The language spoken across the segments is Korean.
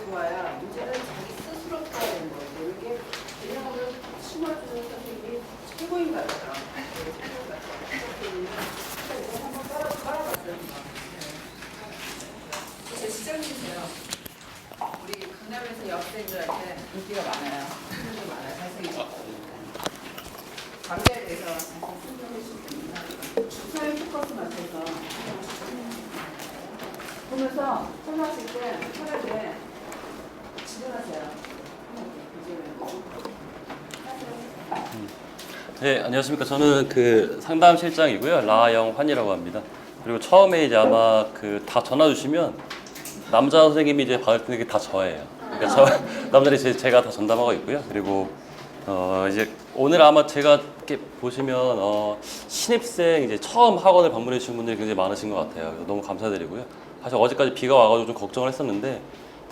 좋아야 문제는 자기 스스로 풀어야 되는 거예요. 이게 개념을 심어주는 선생님이 최고인 것 같아요. 최고인 것 같아요. 이거 한번 깔아봤어요. 제 시장님이세요. 우리 강남에서 여학생들한테 인기가 많아요. 인기가 많아요. 잘생기고. 관계에 대해서 설명해 주시면 주사위 포커스 맞춰서 보면서 설명하실 때 편하게 질문하세요. 네, 안녕하십니까. 저는 그 상담 실장이고요. 라영환이라고 합니다. 그리고 처음에 이제 아마 그 다 전화 주시면 남자 선생님이 이제 받을 텐데 다 저예요. 그러니까 남자들이 제가 다 전담하고 있고요. 그리고 이제 오늘 아마 제가 이렇게 보시면 신입생 이제 처음 학원을 방문해 주신 분들이 굉장히 많으신 것 같아요. 너무 감사드리고요. 사실 어제까지 비가 와가지고 좀 걱정을 했었는데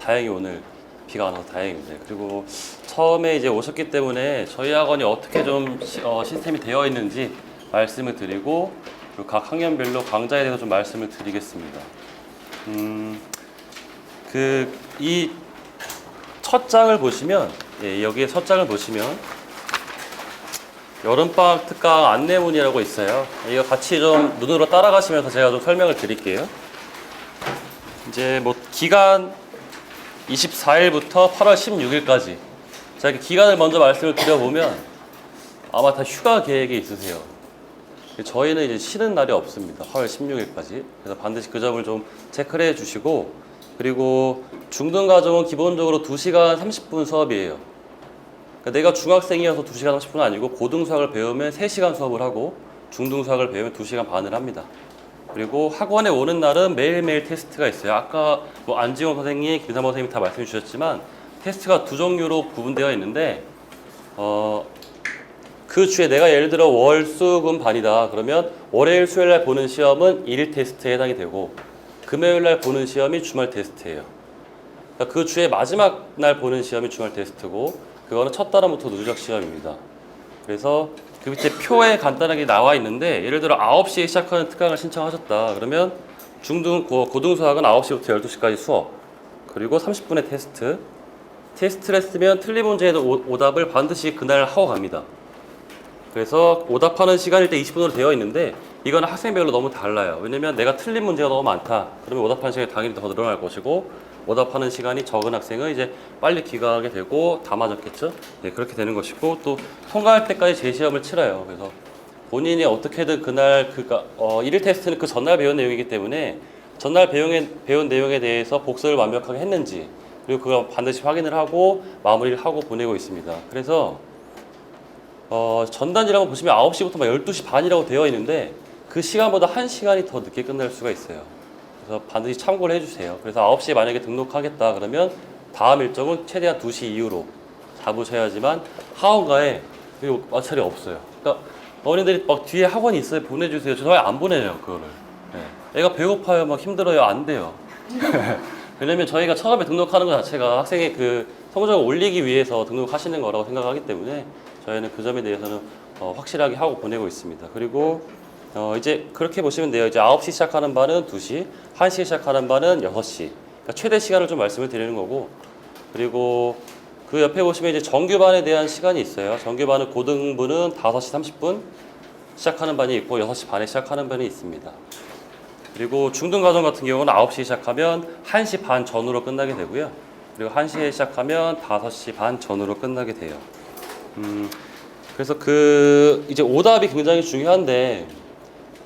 다행히 오늘 비가 안 와서 다행입니다. 그리고 처음에 이제 오셨기 때문에 저희 학원이 어떻게 좀 시스템이 되어 있는지 말씀을 드리고 그리고 각 학년별로 강좌에 대해서 좀 말씀을 드리겠습니다. 이 첫 장을 보시면 여기에 첫 장을 보시면 여름방학 특강 안내문이라고 있어요. 이거 같이 좀 눈으로 따라가시면서 제가 좀 설명을 드릴게요. 이제 뭐 기간 24일부터 8월 16일까지 자, 이렇게 기간을 먼저 말씀을 드려보면 아마 다 휴가 계획이 있으세요. 저희는 이제 쉬는 날이 없습니다. 8월 16일까지. 그래서 반드시 그 점을 좀 체크를 해주시고 그리고 중등과정은 기본적으로 2시간 30분 수업이에요. 그러니까 내가 중학생이어서 2시간 30분은 아니고 고등수학을 배우면 3시간 수업을 하고 중등수학을 배우면 2시간 반을 합니다. 그리고 학원에 오는 날은 매일매일 테스트가 있어요. 아까 뭐 안지용 선생님, 김삼호 선생님이 다 말씀해 주셨지만 테스트가 두 종류로 구분되어 있는데 그 주에 내가 예를 들어 월, 수, 금 반이다. 그러면 월요일, 수요일 날 보는 시험은 일일 테스트에 해당이 되고 금요일 날 보는 시험이 주말 테스트예요. 그러니까 그 주에 마지막 날 보는 시험이 주말 테스트고 그거는 첫 달부터 누적 시험입니다. 그래서 그 밑에 표에 간단하게 나와 있는데 예를 들어 9시에 시작하는 특강을 신청하셨다. 그러면 고등수학은 9시부터 12시까지 수업 그리고 30분의 테스트를 했으면 틀린 문제에도 오답을 반드시 그날 하고 갑니다. 그래서 오답하는 시간일 때 20분으로 되어 있는데 이거는 학생별로 너무 달라요. 왜냐면 내가 틀린 문제가 너무 많다. 그러면 오답하는 시간이 당연히 더 늘어날 것이고 오답하는 시간이 적은 학생은 이제 빨리 귀가하게 되고 다 맞았겠죠? 네, 그렇게 되는 것이고 또 통과할 때까지 재시험을 치러요. 그래서 본인이 어떻게든 그날 일일 테스트는 그 전날 배운 내용이기 때문에 전날 배운 내용에 대해서 복습을 완벽하게 했는지 그리고 그거 반드시 확인을 하고 마무리를 하고 보내고 있습니다. 그래서 전단지라고 보시면 9시부터 막 12시 반이라고 되어 있는데 그 시간보다 1시간이 더 늦게 끝날 수가 있어요. 그래서 반드시 참고를 해주세요. 그래서 9시에 만약에 등록하겠다 그러면 다음 일정은 최대한 2시 이후로 잡으셔야지만 학원가에 마찰이 없어요. 그러니까 어머니들이 막 뒤에 학원이 있어요. 보내주세요. 저 정말 안 보내요. 그거를. 네. 애가 배고파요. 막 힘들어요. 안 돼요. 왜냐면 저희가 처음에 등록하는 것 자체가 학생의 그 성적을 올리기 위해서 등록하시는 거라고 생각하기 때문에 저희는 그 점에 대해서는 확실하게 하고 보내고 있습니다. 그리고 이제 그렇게 보시면 돼요. 이제 9시 시작하는 반은 2시, 1시에 시작하는 반은 6시. 그러니까 최대 시간을 좀 말씀을 드리는 거고 그리고 그 옆에 보시면 이제 정규반에 대한 시간이 있어요. 정규반은 고등부는 5시 30분 시작하는 반이 있고 6시 반에 시작하는 반이 있습니다. 그리고 중등과정 같은 경우는 9시에 시작하면 1시 반 전후로 끝나게 되고요. 그리고 1시에 시작하면 5시 반 전후로 끝나게 돼요. 그래서 이제 오답이 굉장히 중요한데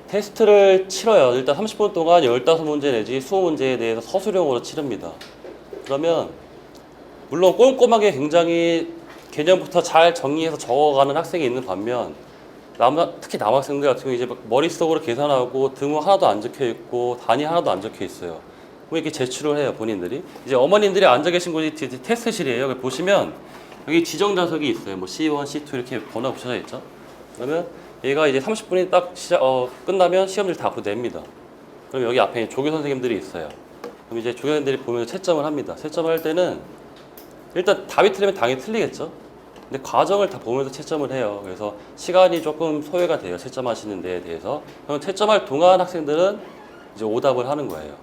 테스트를 치러요. 일단 30분 동안 15문제 내지 20문제에 대해서 서술형으로 치릅니다. 그러면 물론 꼼꼼하게 굉장히 개념부터 잘 정리해서 적어가는 학생이 있는 반면 특히 남학생들 같은 경우 이제 머릿속으로 계산하고 등호 하나도 안 적혀 있고 단위 하나도 안 적혀 있어요. 뭐 이렇게 제출을 해요, 본인들이. 이제 어머님들이 앉아 계신 곳이 테스트실이에요. 여기 보시면 여기 지정 좌석이 있어요. 뭐 C1, C2 이렇게 번호가 붙여져 있죠. 그러면 얘가 이제 30분이 딱 끝나면 시험지를 다 앞으로 냅니다. 그럼 여기 앞에 조교 선생님들이 있어요. 그럼 이제 조교 선생님들이 보면서 채점을 합니다. 채점을 할 때는 일단 답이 틀리면 당연히 틀리겠죠. 근데 과정을 다 보면서 채점을 해요. 그래서 시간이 조금 소요가 돼요. 채점하시는 데에 대해서. 그럼 채점할 동안 학생들은 이제 오답을 하는 거예요.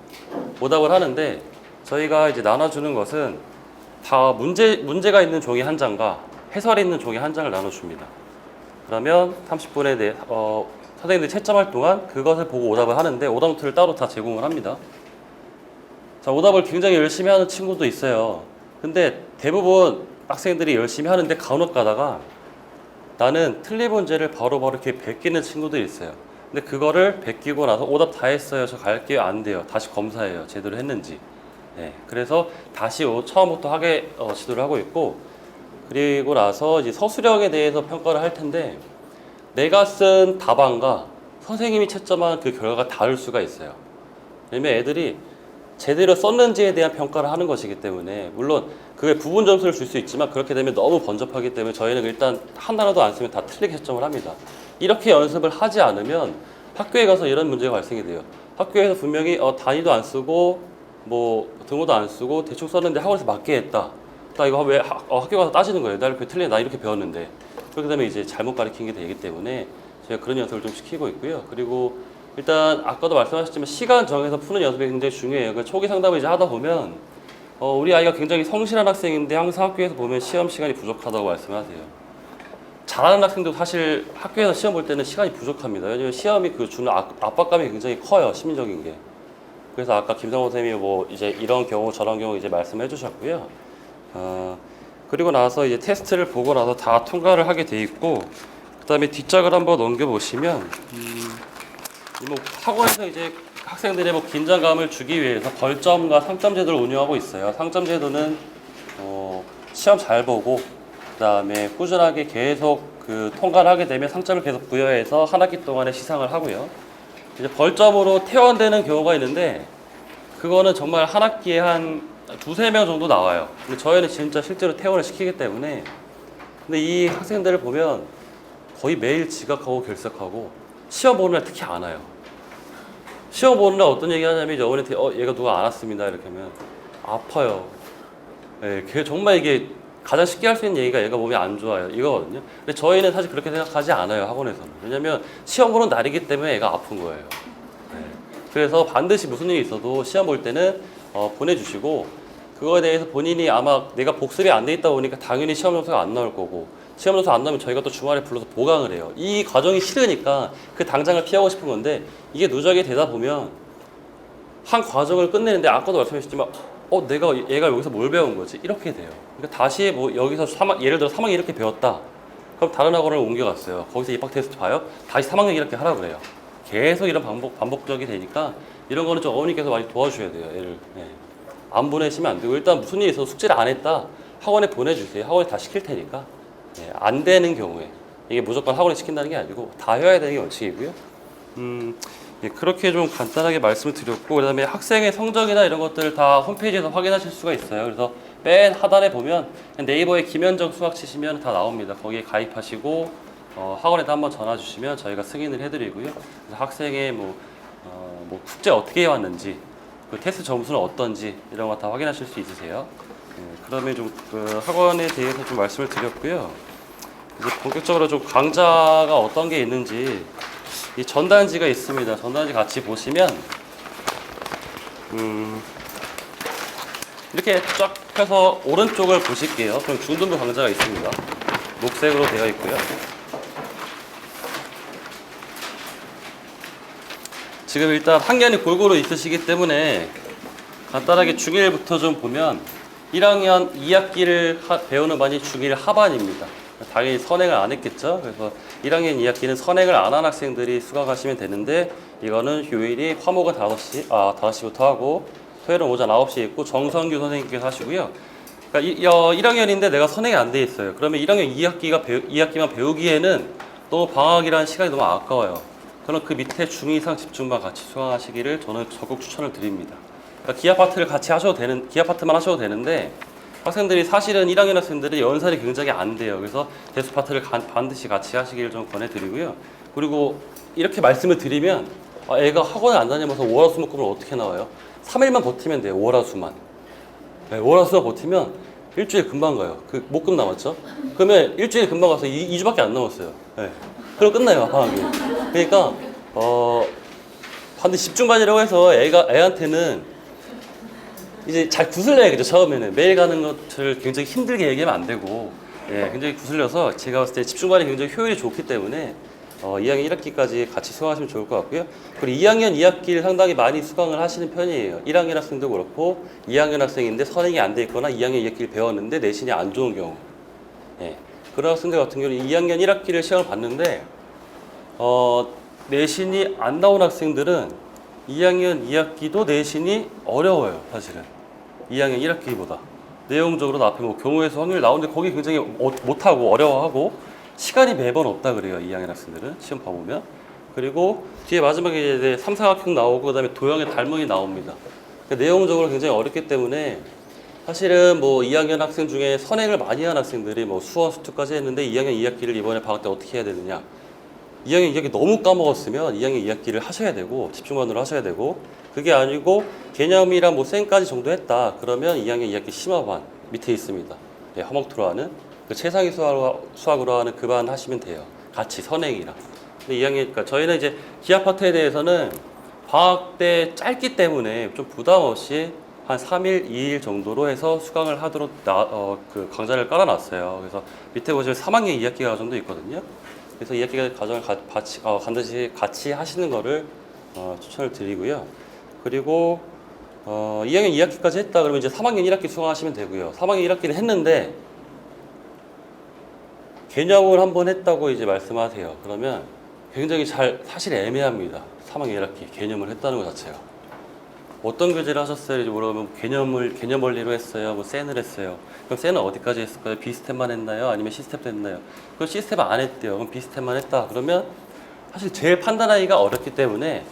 오답을 하는데 저희가 이제 나눠주는 것은 다 문제가 있는 종이 한 장과 해설이 있는 종이 한 장을 나눠줍니다. 그러면 30분에 대해 선생님들이 채점할 동안 그것을 보고 오답을 하는데 오답 노트를 따로 다 제공을 합니다. 자, 오답을 굉장히 열심히 하는 친구도 있어요. 근데 대부분 학생들이 열심히 하는데 간혹 가다가 나는 틀린 문제를 바로바로 이렇게 베끼는 친구들이 있어요. 근데 그거를 베끼고 나서 오답 다 했어요. 저 갈게요. 안 돼요. 다시 검사해요. 제대로 했는지. 네, 그래서 다시 처음부터 하게 지도를 하고 있고, 그리고 나서 이제 서술형에 대해서 평가를 할 텐데 내가 쓴 답안과 선생님이 채점한 그 결과가 다를 수가 있어요. 왜냐면 애들이 제대로 썼는지에 대한 평가를 하는 것이기 때문에, 물론 그게 부분 점수를 줄 수 있지만 그렇게 되면 너무 번잡하기 때문에 저희는 일단 하나라도 안 쓰면 다 틀리게 채점을 합니다. 이렇게 연습을 하지 않으면 학교에 가서 이런 문제가 발생이 돼요. 학교에서 분명히 단위도 안 쓰고 뭐 등호도 안 쓰고 대충 썼는데 학원에서 맞게 했다. 나 이거 왜 학교 가서 따지는 거예요. 나 이렇게 틀리네. 나 이렇게 배웠는데. 그렇게 되면 이제 잘못 가르친 게 되기 때문에 제가 그런 연습을 좀 시키고 있고요. 그리고 일단 아까도 말씀하셨지만 시간 정해서 푸는 연습이 굉장히 중요해요. 그러니까 초기 상담을 이제 하다 보면 우리 아이가 굉장히 성실한 학생인데 항상 학교에서 보면 시험 시간이 부족하다고 말씀하세요. 잘하는 학생도 사실 학교에서 시험 볼 때는 시간이 부족합니다. 왜냐면 시험이 그 주는 압박감이 굉장히 커요. 심리적인 게. 그래서 아까 김상호 선생님이 뭐 이제 이런 경우 저런 경우 이제 말씀해 주셨고요. 그리고 나서 이제 테스트를 보고 나서 다 통과를 하게 돼 있고, 그다음에 뒷장을 한번 넘겨 보시면 뭐 학원에서 이제 학생들의 뭐 긴장감을 주기 위해서 벌점과 상점 제도를 운영하고 있어요. 상점 제도는 시험 잘 보고 그다음에 꾸준하게 계속 그 통과를 하게 되면 상점을 계속 부여해서 한 학기 동안에 시상을 하고요. 이제 벌점으로 퇴원되는 경우가 있는데 그거는 정말 한 학기에 한 두세 명 정도 나와요. 근데 저희는 진짜 실제로 퇴원을 시키기 때문에, 근데 이 학생들을 보면 거의 매일 지각하고 결석하고 시험 보는 날 특히 안 와요. 시험 보는 날 어떤 얘기 하냐면 이제 어머니한테 얘가 누가 안 왔습니다 이렇게 하면 아파요. 예, 정말 이게 가장 쉽게 할 수 있는 얘기가 얘가 몸이 안 좋아요 이거거든요. 근데 저희는 사실 그렇게 생각하지 않아요, 학원에서는. 왜냐면 시험 보는 날이기 때문에 얘가 아픈 거예요. 예. 그래서 반드시 무슨 일이 있어도 시험 볼 때는 보내주시고, 그거에 대해서 본인이 아마 내가 복습이 안 돼 있다 보니까 당연히 시험 점수가 안 나올 거고, 시험 점수 안 나오면 저희가 또 주말에 불러서 보강을 해요. 이 과정이 싫으니까 그 당장을 피하고 싶은 건데, 이게 누적이 되다 보면 한 과정을 끝내는데 아까도 말씀하셨지만 내가 얘가 여기서 뭘 배운 거지? 이렇게 돼요. 그러니까 다시 뭐 여기서 예를 들어 3학년 이렇게 배웠다. 그럼 다른 학원을 옮겨갔어요. 거기서 입학 테스트 봐요. 다시 3학년 이렇게 하라 그래요. 계속 이런 반복적이 되니까 이런 거는 좀 어머니께서 많이 도와주셔야 돼요. 얘를. 네. 안 보내시면 안 되고, 일단 무슨 일이 있어서 숙제를 안 했다. 학원에 보내주세요. 학원에 다 시킬 테니까. 네. 안 되는 경우에, 이게 무조건 학원에 시킨다는 게 아니고 다 해야 되는 게 원칙이고요. 예, 그렇게 좀 간단하게 말씀을 드렸고, 그 다음에 학생의 성적이나 이런 것들을 다 홈페이지에서 확인하실 수가 있어요. 그래서 맨 하단에 보면 네이버에 김현정 수학 치시면 다 나옵니다. 거기에 가입하시고 학원에다 한번 전화 주시면 저희가 승인을 해드리고요. 그래서 학생의 뭐 숙제 어떻게 해왔는지, 그 테스트 점수는 어떤지 이런 거 다 확인하실 수 있으세요. 그다음에 좀 그 학원에 대해서 좀 말씀을 드렸고요. 이제 본격적으로 좀 강좌가 어떤 게 있는지, 이 전단지가 있습니다. 전단지 같이 보시면 이렇게 쫙 펴서 오른쪽을 보실게요. 그럼 중등부 강좌가 있습니다. 녹색으로 되어 있고요. 지금 일단 학년이 골고루 있으시기 때문에 간단하게 중1부터 좀 보면 1학년 2학기를 배우는 반이 중1 하반입니다. 당연히 선행을 안 했겠죠. 그래서 1학년 2학기는 선행을 안 한 학생들이 수강하시면 되는데, 이거는 요일이 화목은 5시부터 하고 토요일은 오전 9시에 있고 정성규 선생님께서 하시고요. 그러니까 1학년인데 내가 선행이 안 돼 있어요. 그러면 1학년 2학기만 배우기에는 너무 방학이라는 시간이 너무 아까워요. 그럼 그 밑에 중2 이상 집중반 같이 수강하시기를 저는 적극 추천을 드립니다. 그러니까 기하 파트만 하셔도 되는데, 학생들이 사실은 1학년 학생들이 연산이 굉장히 안 돼요. 그래서 대수 파트를 반드시 같이 하시기를 좀 권해드리고요. 그리고 이렇게 말씀을 드리면 애가 학원을 안 다니면서 월화수목금을 어떻게 나와요? 3일만 버티면 돼요. 월화수만. 네, 월화수만 버티면 일주일 금방 가요. 그 목금 남았죠? 그러면 일주일 금방 가서 2주밖에 안 남았어요. 네. 그럼 끝나요, 방학이. 그러니까 반드시 집중반이라고 해서 애한테는 이제 잘 구슬려야겠죠. 처음에는 매일 가는 것을 굉장히 힘들게 얘기하면 안 되고, 예, 굉장히 구슬려서 제가 봤을 때 집중관이 굉장히 효율이 좋기 때문에 2학년 1학기까지 같이 수강하시면 좋을 것 같고요. 그리고 2학년 2학기를 상당히 많이 수강을 하시는 편이에요. 1학년 학생도 그렇고 2학년 학생인데 선행이 안 돼 있거나 2학년 2학기를 배웠는데 내신이 안 좋은 경우, 예, 그런 학생들 같은 경우는 2학년 1학기를 시험을 봤는데 내신이 안 나온 학생들은 2학년 2학기도 내신이 어려워요. 사실은 2학년 1학기보다 내용적으로 앞에 뭐 경우의 수 확률 나오는데 거기 굉장히 못하고 어려워하고 시간이 매번 없다 그래요. 2학년 학생들은 시험 봐보면. 그리고 뒤에 마지막에 이제 삼사각형 나오고 그다음에 도형의 달문이 나옵니다. 그러니까 내용적으로 굉장히 어렵기 때문에 사실은 뭐 2학년 학생 중에 선행을 많이 한 학생들이 뭐 수원 수투까지 했는데 2학년 2학기를 이번에 방학 때 어떻게 해야 되느냐. 2학년 2학기 너무 까먹었으면 2학년 2학기를 하셔야 되고 집중반으로 하셔야 되고, 그게 아니고 개념이랑 뭐 쌩까지 정도 했다 그러면 2학년 2학기 심화반 밑에 있습니다. 네, 허먹투로 하는 그 최상위 수학으로 하는 그 반 하시면 돼요. 같이 선행이랑. 근데 2학년, 그러니까 저희는 이제 기하 파트에 대해서는 방학 때 짧기 때문에 좀 부담 없이 한 3일, 2일 정도로 해서 수강을 하도록 그 강좌를 깔아놨어요. 그래서 밑에 보시면 3학년 2학기 과정도 있거든요. 그래서 2학기 과정을 반드시 같이 하시는 거를 추천을 드리고요. 그리고 2학년 2학기까지 했다 그러면 이제 3학년 1학기 수강하시면 되고요. 3학년 1학기는 했는데 개념을 한번 했다고 이제 말씀하세요. 그러면 굉장히 사실 애매합니다. 3학년 1학기 개념을 했다는 것 자체가. 어떤 교재를 하셨어요? 이제 물어보면 개념 원리로 했어요. 뭐 센을 했어요. 그럼 센은 어디까지 했을까요? 비스텝만 했나요? 아니면 시스텝도 했나요? 그럼 시스텝 안 했대요. 그럼 비스텝만 했다. 그러면 사실 제일 판단하기가 어렵기 때문에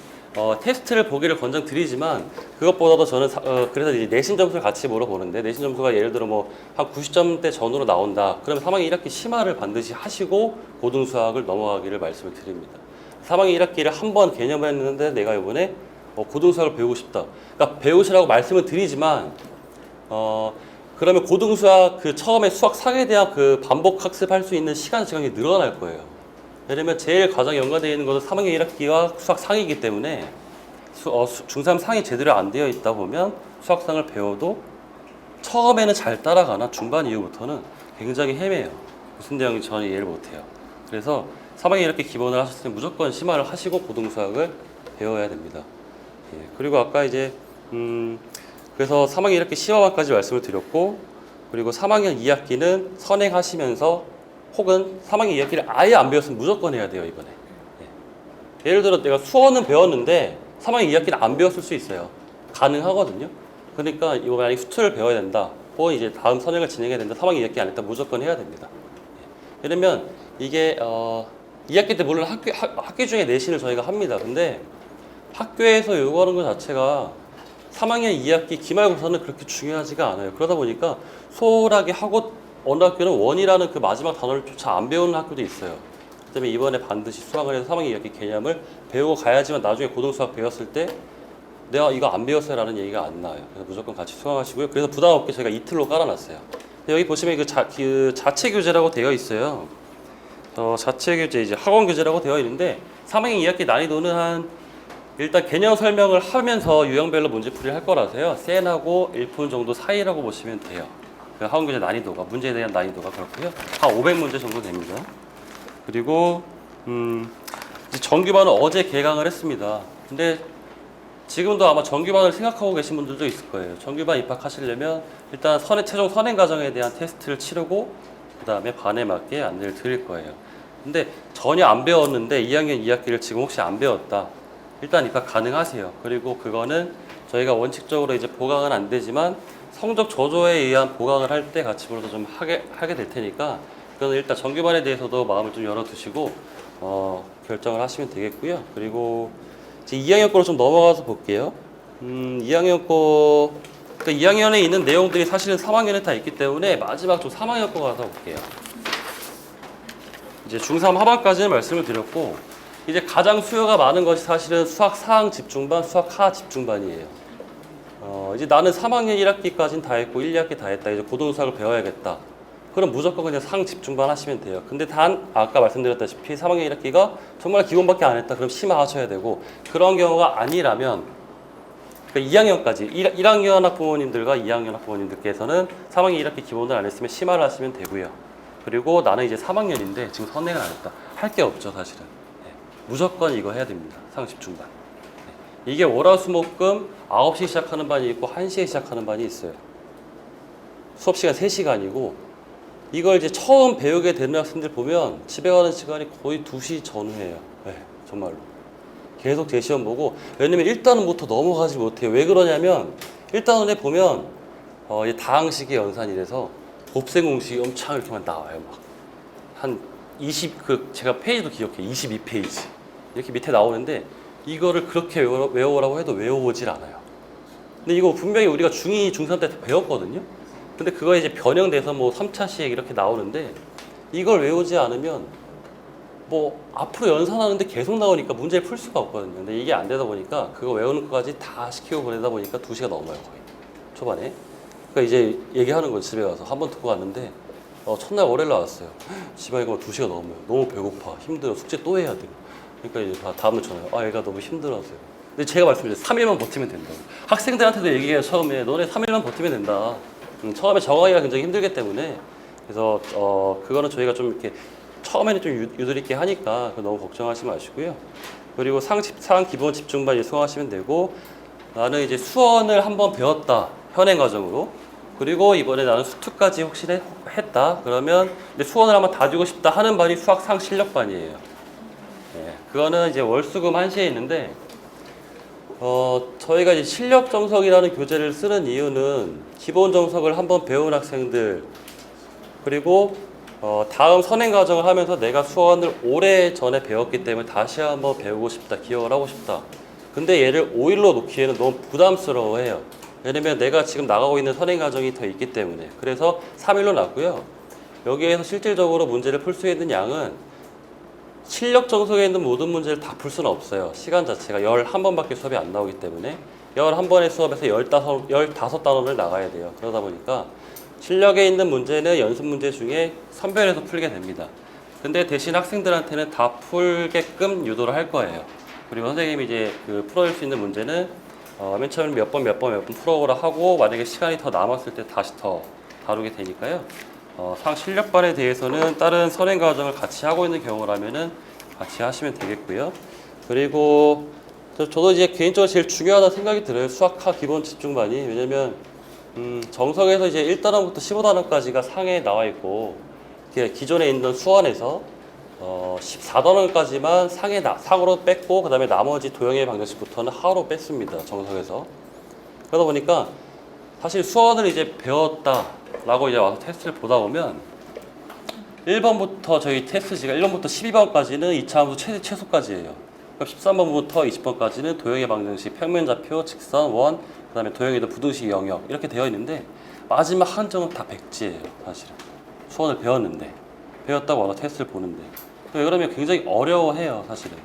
테스트를 보기를 권장드리지만 그것보다도 저는 그래서 이제 내신 점수를 같이 물어보는데, 내신 점수가 예를 들어 뭐 한 90점대 전후로 나온다. 그러면 3학년 1학기 심화를 반드시 하시고 고등수학을 넘어가기를 말씀을 드립니다. 3학년 1학기를 한 번 개념을 했는데 내가 이번에 고등수학을 배우고 싶다. 그러니까 배우시라고 말씀을 드리지만 그러면 고등수학 그 처음에 수학 상에 대한 그 반복 학습할 수 있는 시간이 늘어날 거예요. 왜냐면 제일 과정에 연관되어 있는 것은 3학년 1학기와 수학 상이기 때문에 중3 상이 제대로 안 되어 있다 보면 수학상을 배워도 처음에는 잘 따라가나 중반 이후부터는 굉장히 헤매요. 무슨 내용인지 전혀 이해를 못해요. 그래서 3학년 1학기 기본을 하셨으면 무조건 심화를 하시고 고등수학을 배워야 됩니다. 예, 그리고 아까 이제 그래서 3학년 1학기 심화반까지 말씀을 드렸고, 그리고 3학년 2학기는 선행하시면서 혹은 3학년 2학기를 아예 안 배웠으면 무조건 해야 돼요 이번에. 예. 예를 들어 내가 수어는 배웠는데 3학년 2학기는 안 배웠을 수 있어요. 가능하거든요. 그러니까 이거 만약에 수투를 배워야 된다, 혹은 이제 다음 선행을 진행해야 된다, 3학년 2학기 안 했다, 무조건 해야 됩니다. 예. 왜냐면 이게 2학기 때 물론 학기 중에 내신을 저희가 합니다. 근데 학교에서 요구하는 것 자체가 3학년 2학기 기말고사는 그렇게 중요하지가 않아요. 그러다 보니까 소홀하게 하고 어느 학교는 원이라는 그 마지막 단어를 조차 안 배우는 학교도 있어요. 그 때문에 이번에 반드시 수강을 해서 3학년 2학기 개념을 배우고 가야지만 나중에 고등수학 배웠을 때 내가 이거 안 배웠어요 라는 얘기가 안 나와요. 그래서 무조건 같이 수강하시고요. 그래서 부담 없게 저희가 이틀로 깔아놨어요. 여기 보시면 그 자체 교재라고 되어 있어요. 자체 교재 이제 학원 교재라고 되어 있는데 3학년 2학기 난이도는 일단 개념 설명을 하면서 유형별로 문제풀이를 할 거라서요. 센하고 1분 정도 사이라고 보시면 돼요. 그 학원 교재 난이도가, 문제에 대한 난이도가 그렇고요. 한 500문제 정도 됩니다. 그리고 이제 정규반은 어제 개강을 했습니다. 근데 지금도 아마 정규반을 생각하고 계신 분들도 있을 거예요. 정규반 입학하시려면 일단 최종 선행 과정에 대한 테스트를 치르고 그 다음에 반에 맞게 안내를 드릴 거예요. 근데 전혀 안 배웠는데 2학년 2학기를 지금 혹시 안 배웠다, 일단 입학 가능하세요. 그리고 그거는 저희가 원칙적으로 이제 보강은 안 되지만 성적 저조에 의한 보강을 할 때 같이 불러서 좀 하게 될 테니까, 그거는 일단 정규반에 대해서도 마음을 좀 열어두시고 결정을 하시면 되겠고요. 그리고 이제 2학년 거로 좀 넘어가서 볼게요. 2학년 거, 그러니까 2학년에 있는 내용들이 사실은 3학년에 다 있기 때문에 마지막 좀 3학년 거 가서 볼게요. 이제 중3 하반까지는 말씀을 드렸고, 이제 가장 수요가 많은 것이 사실은 수학 상항 집중반, 수학 하 집중반이에요. 이제 나는 3학년 1학기까지는 다 했고 1, 2학기 다 했다. 이제 고등수학을 배워야겠다. 그럼 무조건 그냥 상 집중반 하시면 돼요. 근데 아까 말씀드렸다시피 3학년 1학기가 정말 기본밖에 안 했다. 그럼 심화하셔야 되고, 그런 경우가 아니라면 그러니까 2학년까지 1학년 학부모님들과 2학년 학부모님들께서는 3학년 1학기 기본을 안 했으면 심화를 하시면 되고요. 그리고 나는 이제 3학년인데 지금 선행을 안 했다. 할 게 없죠 사실은. 네. 무조건 이거 해야 됩니다. 상식중반. 네. 이게 월화수목금 9시 시작하는 반이 있고 1시에 시작하는 반이 있어요. 수업시간 3시간이고 이걸 이제 처음 배우게 되는 학생들 보면 집에 가는 시간이 거의 2시 전후예요. 네, 정말로. 계속 제 시험 보고 왜냐면 1단원부터 넘어가지 못해요. 왜 그러냐면 1단원에 보면 이제 다항식의 연산이라서 곱셈 공식이 엄청 이렇게만 나와요. 막 한 20, 제가 페이지도 기억해요. 22페이지 이렇게 밑에 나오는데 이거를 그렇게 외워오라고 해도 외워오질 않아요. 근데 이거 분명히 우리가 중2, 중3 때 배웠거든요. 근데 그거 이제 변형돼서 뭐 3차 시액 이렇게 나오는데 이걸 외우지 않으면 뭐 앞으로 연산하는데 계속 나오니까 문제를 풀 수가 없거든요. 근데 이게 안 되다 보니까 그거 외우는 것까지 다 시키고 보내다 보니까 2시가 넘어요 거의 초반에. 그러니까 이제 얘기하는 거예요. 집에 가서 한 번 듣고 왔는데 첫날 월요일 나왔어요. 집에 가면 2시가 넘어요. 너무 배고파 힘들어 숙제 또 해야 돼요. 그러니까 이제 다음날 전화요. 얘가 너무 힘들어서요. 근데 제가 말씀드렸어요. 3일만 버티면 된다고. 학생들한테도 얘기해요. 처음에 너네 3일만 버티면 된다. 처음에 적응하기가 굉장히 힘들기 때문에 그래서 그거는 저희가 좀 이렇게 처음에는 좀 유도리 있게 하니까 너무 걱정하지 마시고요. 그리고 상 기본 집중반 수강하시면 되고 나는 이제 수원을 한번 배웠다 현행 과정으로 그리고 이번에 나는 수투까지 혹시 했다 그러면 근데 수원을 한번 다지고 싶다 하는 반이 수학상 실력반이에요. 네, 그거는 이제 월수금 1시에 있는데 저희가 이제 실력 정석이라는 교재를 쓰는 이유는 기본 정석을 한번 배운 학생들 그리고 다음 선행 과정을 하면서 내가 수원을 오래 전에 배웠기 때문에 다시 한번 배우고 싶다, 기억을 하고 싶다. 근데 얘를 5일로 놓기에는 너무 부담스러워해요. 왜냐면 내가 지금 나가고 있는 선행 과정이 더 있기 때문에. 그래서 3일로 놨고요. 여기에서 실질적으로 문제를 풀 수 있는 양은 실력 정석에 있는 모든 문제를 다 풀 수는 없어요. 시간 자체가 11번밖에 수업이 안 나오기 때문에 11번의 수업에서 15단원을 나가야 돼요. 그러다 보니까 실력에 있는 문제는 연습 문제 중에 선별해서 풀게 됩니다. 근데 대신 학생들한테는 다 풀게끔 유도를 할 거예요. 그리고 선생님이 이제 풀어줄 수 있는 문제는 맨 처음에 몇 번 풀어오라 하고 만약에 시간이 더 남았을 때 다시 더 다루게 되니까요. 상 실력반에 대해서는 다른 선행 과정을 같이 하고 있는 경우라면은 같이 하시면 되겠고요. 그리고 저도 이제 개인적으로 제일 중요하다 생각이 들어요. 수학하 기본 집중반이. 왜냐면 정석에서 이제 1단원부터 15단원까지가 상에 나와 있고 기존에 있는 수원에서 14단원까지만 상으로 뺐고 그 다음에 나머지 도형의 방정식부터는 하로 뺐습니다. 정석에서. 그러다 보니까 사실 수원을 이제 배웠다라고 이제 와서 테스트를 보다 보면 1번부터 저희 테스트지가 1번부터 12번까지는 2차 함수 최소까지예요. 그럼 13번부터 20번까지는 도형의 방정식, 평면좌표, 직선, 원, 그 다음에 도형에도 부등식 영역 이렇게 되어 있는데 마지막 한정은 다 백지예요. 사실은 수원을 배웠다고 와서 테스트를 보는데 그러면 굉장히 어려워해요. 사실은.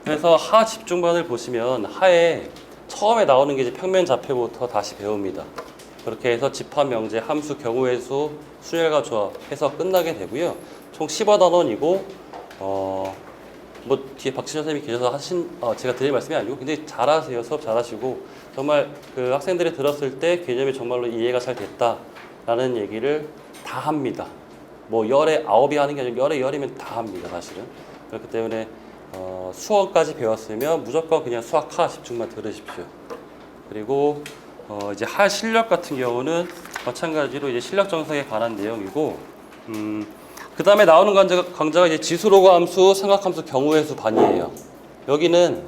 그래서 하 집중반을 보시면 하에 처음에 나오는 게 이제 평면좌표부터 다시 배웁니다. 그렇게 해서 집합, 명제, 함수, 경우의 수, 순열과 조합 해서 끝나게 되고요. 총 15단원이고 뭐 뒤에 박진현 선생님이 계셔서 제가 드릴 말씀이 아니고 굉장히 잘하세요. 수업 잘하시고 정말 그 학생들이 들었을 때 개념이 정말로 이해가 잘 됐다라는 얘기를 다 합니다. 뭐 열에 9이 하는 게 아니라 열에 열이면 다 합니다. 사실은. 그렇기 때문에 수원까지 배웠으면 무조건 그냥 수학하 집중만 들으십시오. 그리고 이제 하 실력 같은 경우는 마찬가지로 이제 실력 정석에 관한 내용이고 그 다음에 나오는 강좌가 이제 지수로그 함수, 삼각함수, 경우의 수 반이에요. 여기는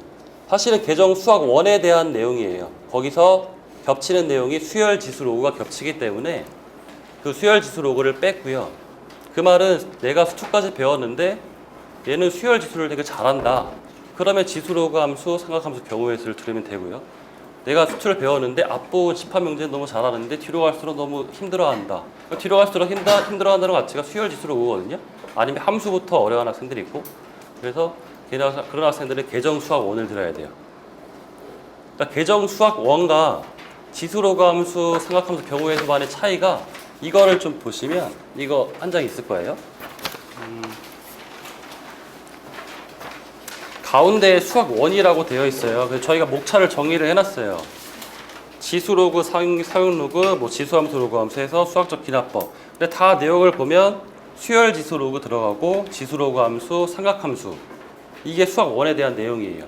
사실은 계정 수학 1에 대한 내용이에요. 거기서 겹치는 내용이 수열 지수 로그가 겹치기 때문에 그 수열 지수 로그를 뺐고요. 그 말은 내가 수투까지 배웠는데 얘는 수열 지수를 되게 잘한다. 그러면 지수 로그 함수, 삼각함수, 경우의 수를 들으면 되고요. 내가 수투를 배웠는데 앞부분 집합 명제는 너무 잘하는데 뒤로 갈수록 너무 힘들어한다. 뒤로 갈수록 힘들어한다는 가치가 수열 지수로 오거든요. 아니면 함수부터 어려운 학생들이 있고 그래서 그런 학생들은 계정 수학 1을 들어야 돼요. 그러니까 계정 수학 1과 지수 로그 함수, 삼각함수, 경우의 수 반의 차이가 이거를 좀 보시면 이거 한 장 있을 거예요. 가운데 수학 1이라고 되어 있어요. 그래서 저희가 목차를 정의를 해놨어요. 지수 로그, 사용 로그, 뭐 지수함수, 로그함수 해서 수학적 기납법. 근데 다 내용을 보면 수열 지수 로그 들어가고 지수 로그 함수, 삼각함수. 이게 수학 1에 대한 내용이에요.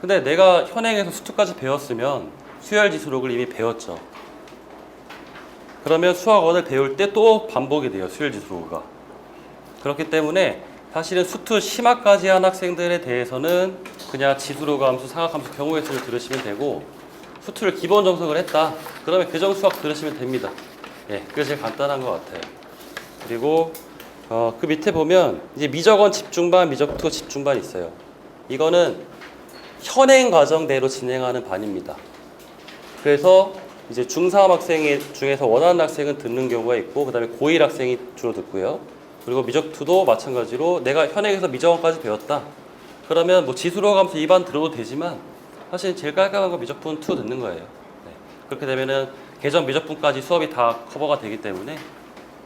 근데 내가 현행에서 수투까지 배웠으면 수열 지수 로그를 이미 배웠죠. 그러면 수학 1을 배울 때 또 반복이 돼요. 수열 지수 로그가. 그렇기 때문에 사실은 수투 심화까지 한 학생들에 대해서는 그냥 지수 로그 함수, 삼각함수 경우의 수를 들으시면 되고 수투를 기본 정석을 했다. 그러면 교정 수학 들으시면 됩니다. 예, 그게 제일 간단한 것 같아요. 그리고 그 밑에 보면 이제 미적원 집중반, 미적투 집중반 있어요. 이거는 현행 과정대로 진행하는 반입니다. 그래서 이제 중3 학생 중에서 원하는 학생은 듣는 경우가 있고, 그 다음에 고1 학생이 주로 듣고요. 그리고 미적투도 마찬가지로 내가 현행에서 미적원까지 배웠다. 그러면 뭐 지수로 가면서 2반 들어도 되지만 사실 제일 깔끔한 건 미적분 2 듣는 거예요. 네. 그렇게 되면은 개정 미적분까지 수업이 다 커버가 되기 때문에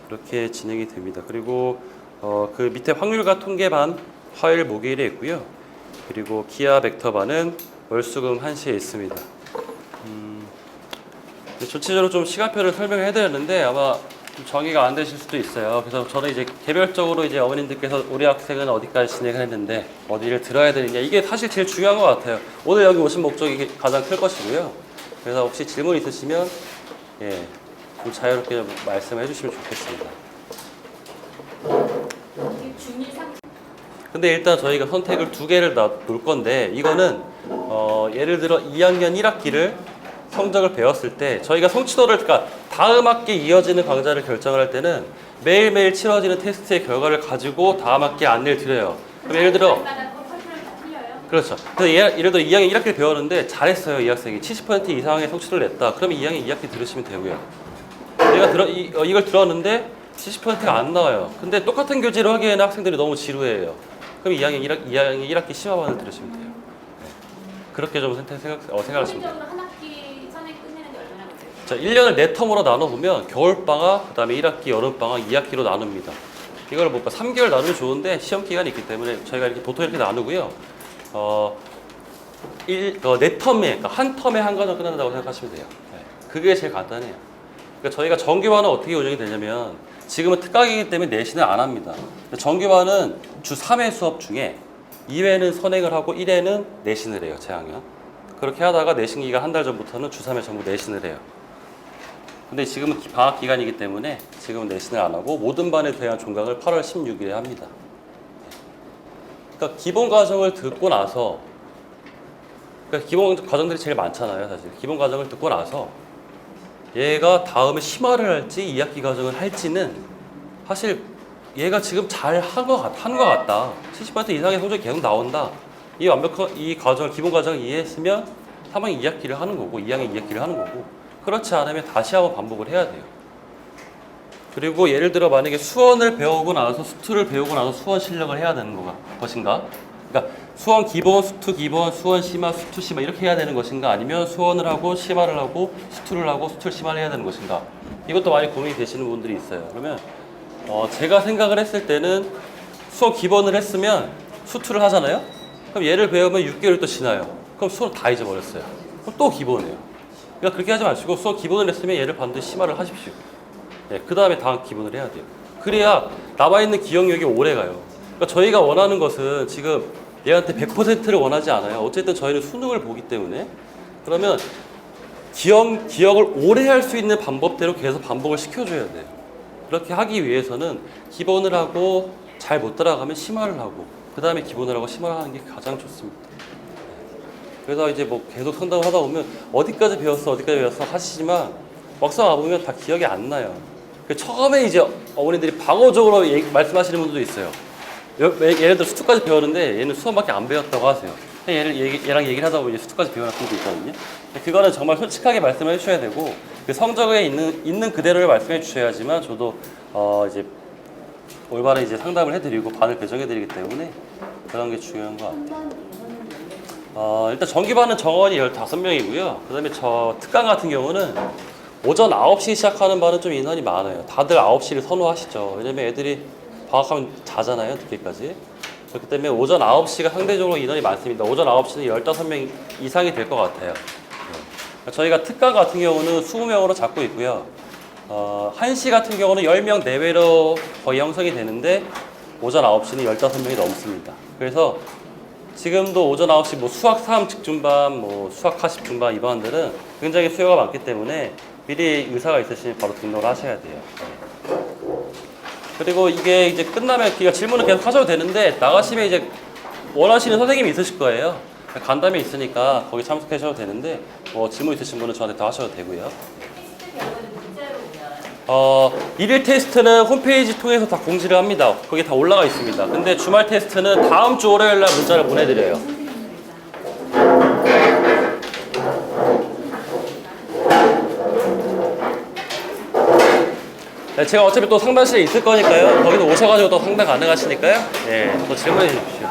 그렇게 진행이 됩니다. 그리고 그 밑에 확률과 통계반 화요일 목요일에 있고요. 그리고 기하 벡터반은 월수금 1시에 있습니다. 전체적으로 좀 시간표를 설명을 해드렸는데 아마 좀 정의가 안 되실 수도 있어요. 그래서 저는 이제 개별적으로 이제 어머님들께서 우리 학생은 어디까지 진행을 했는데 어디를 들어야 되느냐, 이게 사실 제일 중요한 것 같아요. 오늘 여기 오신 목적이 가장 클 것이고요. 그래서 혹시 질문 있으시면 좀 자유롭게 좀 말씀해 주시면 좋겠습니다. 근데 일단 저희가 선택을 2개를 놓을 건데, 이거는 예를 들어 2학년 1학기를 성적을 배웠을 때 저희가 성취도를, 그러니까 다음 학기 이어지는 강좌를 결정을 할 때는 매일매일 치러지는 테스트의 결과를 가지고 다음 학기에 안내를 드려요. 그럼 예를 들어, 그렇죠. 그래서 예를 들어 2학년 1학기를 배웠는데 잘했어요. 이 학생이 70% 이상의 성취도를 냈다. 그러면 2학년 2학기 들으시면 되고요. 내가 이걸 들었는데 70%가 안 나와요. 근데 똑같은 교재로 하기에는 학생들이 너무 지루해요. 그럼 2학년 1학기 심화반을 들으시면 돼요. 그렇게 좀 생각하시면 돼요. 자, 1년을 4텀으로 나눠보면 겨울방학, 그 다음에 1학기, 여름방학, 2학기로 나눕니다. 이걸 뭐 3개월 나누면 좋은데 시험 기간이 있기 때문에 저희가 이렇게 보통 이렇게 나누고요. 4텀에, 그러니까 한 텀에 한 과정 끝난다고 생각하시면 돼요. 네. 그게 제일 간단해요. 그러니까 저희가 정규반은 어떻게 운영이 되냐면, 지금은 특강이기 때문에 내신을 안 합니다. 정규반은 주 3회 수업 중에 2회는 선행을 하고 1회는 내신을 해요, 재학년. 그렇게 하다가 내신 기간 한 달 전부터는 주 3회 전부 내신을 해요. 근데 지금은 방학 기간이기 때문에 지금은 내신을 안 하고 모든 반에 대한 종강을 8월 16일에 합니다. 그러니까 기본 과정을 듣고 나서, 그러니까 기본 과정들이 제일 많잖아요, 사실. 기본 과정을 듣고 나서 얘가 다음에 심화를 할지 2학기 과정을 할지는 사실 얘가 지금 잘 한 것 같다. 70% 이상의 성적이 계속 나온다. 이 완벽한 이 과정을, 기본 과정을 이해했으면 3학년 2학기를 하는 거고 2학년 2학기를 하는 거고, 그렇지 않으면 다시 한번 반복을 해야 돼요. 그리고 예를 들어 만약에 수원을 배우고 나서 수투를 배우고 나서 수원 실력을 해야 되는 것인가? 그러니까 수원 기본, 수투 기본, 수원 심화, 수투 심화 이렇게 해야 되는 것인가? 아니면 수원을 하고 심화를 하고 수투를 하고 수투를 심화를 해야 되는 것인가? 이것도 많이 고민이 되시는 분들이 있어요. 그러면 제가 생각을 했을 때는 수원 기본을 했으면 수투를 하잖아요? 그럼 얘를 배우면 6개월이 또 지나요. 그럼 수원 다 잊어버렸어요. 그럼 또 기본이에요. 그러니까 그렇게 하지 마시고 수원 기본을 했으면 얘를 반드시 심화를 하십시오. 그 다음에 다음 기본을 해야 돼요. 그래야 남아있는 기억력이 오래 가요. 그러니까 저희가 원하는 것은 지금 얘한테 100%를 원하지 않아요. 어쨌든 저희는 수능을 보기 때문에. 그러면 기억을 오래 할 수 있는 방법대로 계속 반복을 시켜줘야 돼요. 그렇게 하기 위해서는 기본을 하고 잘 못 따라가면 심화를 하고 그 다음에 기본을 하고 심화를 하는 게 가장 좋습니다. 그래서 이제 뭐 계속 상담을 하다 보면 어디까지 배웠어 하시지만 막상 와보면 다 기억이 안 나요. 처음에 이제 어머니들이 방어적으로 말씀하시는 분들도 있어요. 예를 들어 수투까지 배웠는데 얘는 수원밖에 안 배웠다고 하세요. 얘랑 얘기를 하다 보면 수투까지 배운 학생도 있거든요. 그거는 정말 솔직하게 말씀을 해주셔야 되고, 그 성적에 있는 그대로를 말씀해 주셔야지만 저도 이제 올바른 이제 상담을 해드리고 반을 배정해드리기 때문에 그런 게 중요한 것 같아요. 일단 정규반은 정원이 15명이고요. 그 다음에 저 특강 같은 경우는 오전 9시 시작하는 반은 좀 인원이 많아요. 다들 9시를 선호하시죠. 왜냐면 애들이 방학하면 자잖아요, 늦게까지. 그렇기 때문에 오전 9시가 상대적으로 인원이 많습니다. 오전 9시는 15명 이상이 될 것 같아요. 저희가 특강 같은 경우는 20명으로 잡고 있고요. 한시 같은 경우는 10명 내외로 거의 형성이 되는데 오전 9시는 15명이 넘습니다. 그래서 지금도 오전 9시 뭐 수학 3 직중반, 뭐 수학 40 중반 이 반들은 굉장히 수요가 많기 때문에 미리 의사가 있으시면 바로 등록을 하셔야 돼요. 그리고 이게 이제 끝나면 질문을 계속 하셔도 되는데 나가시면 이제 원하시는 선생님이 있으실 거예요. 간담회 있으니까 거기 참석하셔도 되는데 뭐 질문 있으신 분은 저한테 다 하셔도 되고요. 테스트 결과는 문자로 오나요? 일일 테스트는 홈페이지 통해서 다 공지를 합니다. 거기 다 올라가 있습니다. 근데 주말 테스트는 다음 주 월요일 날 문자를 보내드려요. 네, 제가 어차피 또 상담실에 있을 거니까요. 거기도 오셔가지고 또 상담 가능하시니까요. 네, 또 질문해 주십시오.